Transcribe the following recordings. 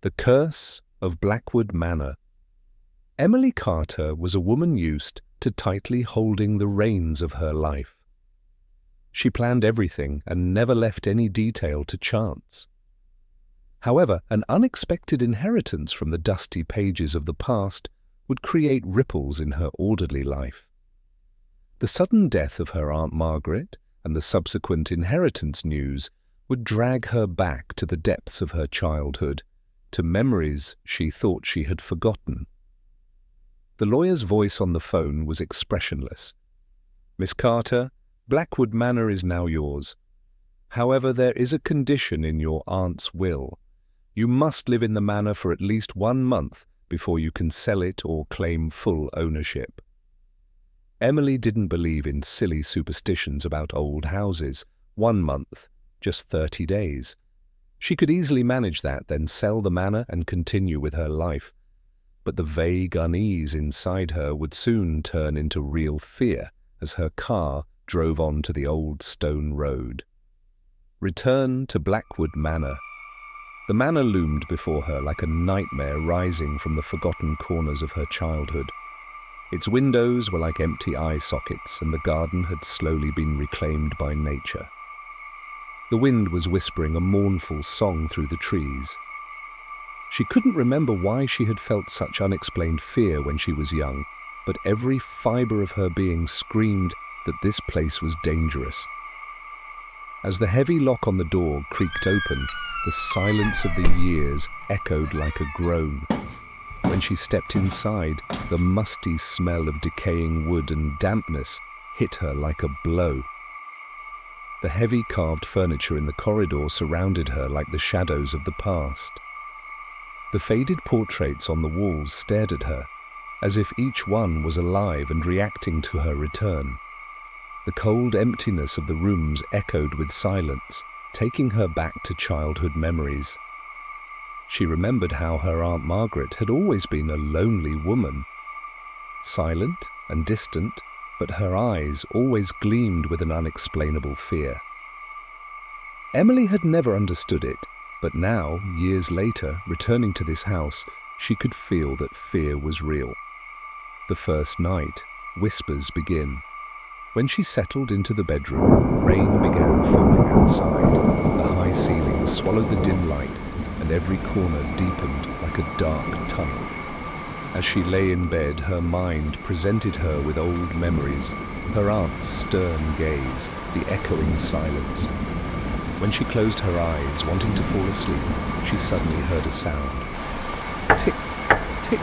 The Curse of Blackwood Manor. Emily Carter was a woman used to tightly holding the reins of her life. She planned everything and never left any detail to chance. However, an unexpected inheritance from the dusty pages of the past would create ripples in her orderly life. The sudden death of her Aunt Margaret and the subsequent inheritance news would drag her back to the depths of her childhood, to memories she thought she had forgotten. The lawyer's voice on the phone was expressionless. "Miss Carter, Blackwood Manor is now yours. However, there is a condition in your aunt's will. You must live in the manor for at least 1 month before you can sell it or claim full ownership." Emily didn't believe in silly superstitions about old houses. 1 month, just 30 days. She could easily manage that, then sell the manor and continue with her life. But the vague unease inside her would soon turn into real fear as her car drove onto the old stone road. Return to Blackwood Manor. The manor loomed before her like a nightmare rising from the forgotten corners of her childhood. Its windows were like empty eye sockets, and the garden had slowly been reclaimed by nature. The wind was whispering a mournful song through the trees. She couldn't remember why she had felt such unexplained fear when she was young, but every fibre of her being screamed that this place was dangerous. As the heavy lock on the door creaked open, the silence of the years echoed like a groan. When she stepped inside, the musty smell of decaying wood and dampness hit her like a blow. The heavy carved furniture in the corridor surrounded her like the shadows of the past. The faded portraits on the walls stared at her, as if each one was alive and reacting to her return. The cold emptiness of the rooms echoed with silence, taking her back to childhood memories. She remembered how her Aunt Margaret had always been a lonely woman, silent and distant, but her eyes always gleamed with an unexplainable fear. Emily had never understood it, but now, years later, returning to this house, she could feel that fear was real. The first night, whispers begin. When she settled into the bedroom, rain began falling outside. The high ceiling swallowed the dim light, and every corner deepened like a dark tunnel. As she lay in bed, her mind presented her with old memories, her aunt's stern gaze, the echoing silence. When she closed her eyes, wanting to fall asleep, she suddenly heard a sound. Tick, tick,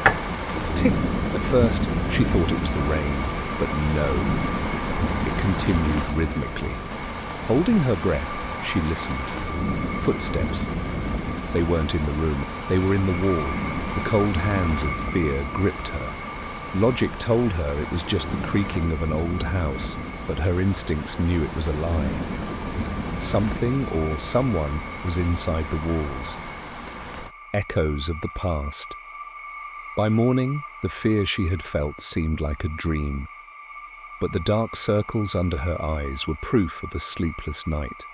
tick. At first, she thought it was the rain, but no. It continued rhythmically. Holding her breath, she listened. Footsteps. They weren't in the room, they were in the wall. The cold hands of fear gripped her. Logic told her it was just the creaking of an old house, but her instincts knew it was a lie. Something or someone was inside the walls. Echoes of the past. By morning, the fear she had felt seemed like a dream, but the dark circles under her eyes were proof of a sleepless night.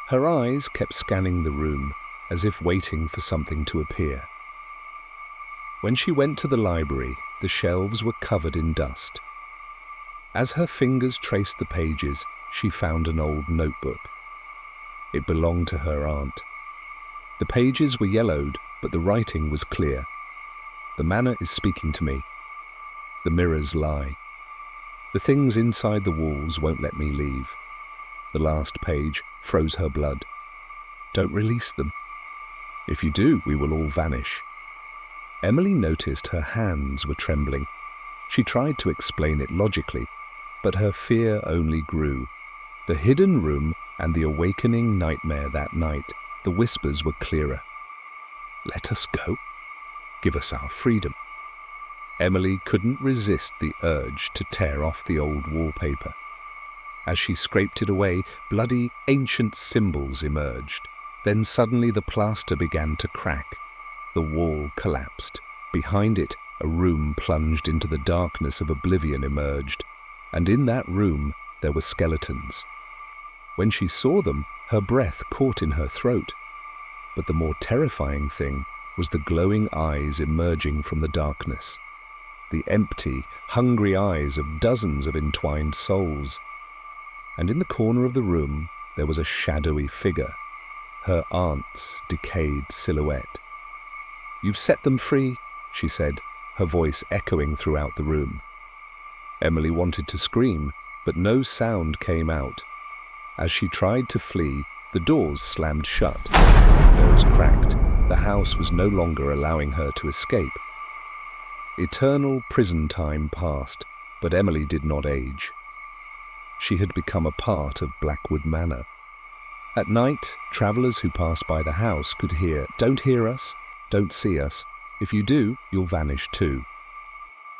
Her eyes kept scanning the room, as if waiting for something to appear. When she went to the library, the shelves were covered in dust. As her fingers traced the pages, she found an old notebook. It belonged to her aunt. The pages were yellowed, but the writing was clear. "The manor is speaking to me. The mirrors lie. The things inside the walls won't let me leave." The last page froze her blood. "Don't release them. If you do, we will all vanish." Emily noticed her hands were trembling. She tried to explain it logically, but her fear only grew. The hidden room and the awakening nightmare that night, the whispers were clearer. "Let us go. Give us our freedom." Emily couldn't resist the urge to tear off the old wallpaper. As she scraped it away, bloody, ancient symbols emerged. Then suddenly the plaster began to crack. The wall collapsed. Behind it, a room plunged into the darkness of oblivion emerged, and in that room there were skeletons. When she saw them, her breath caught in her throat. But the more terrifying thing was the glowing eyes emerging from the darkness. The empty, hungry eyes of dozens of entwined souls. And in the corner of the room, there was a shadowy figure, her aunt's decayed silhouette. "You've set them free," she said, her voice echoing throughout the room. Emily wanted to scream, but no sound came out. As she tried to flee, the doors slammed shut. Windows cracked. The house was no longer allowing her to escape. Eternal prison time passed, but Emily did not age. She had become a part of Blackwood Manor. At night, travellers who passed by the house could hear, "Don't hear us, don't see us. If you do, you'll vanish too."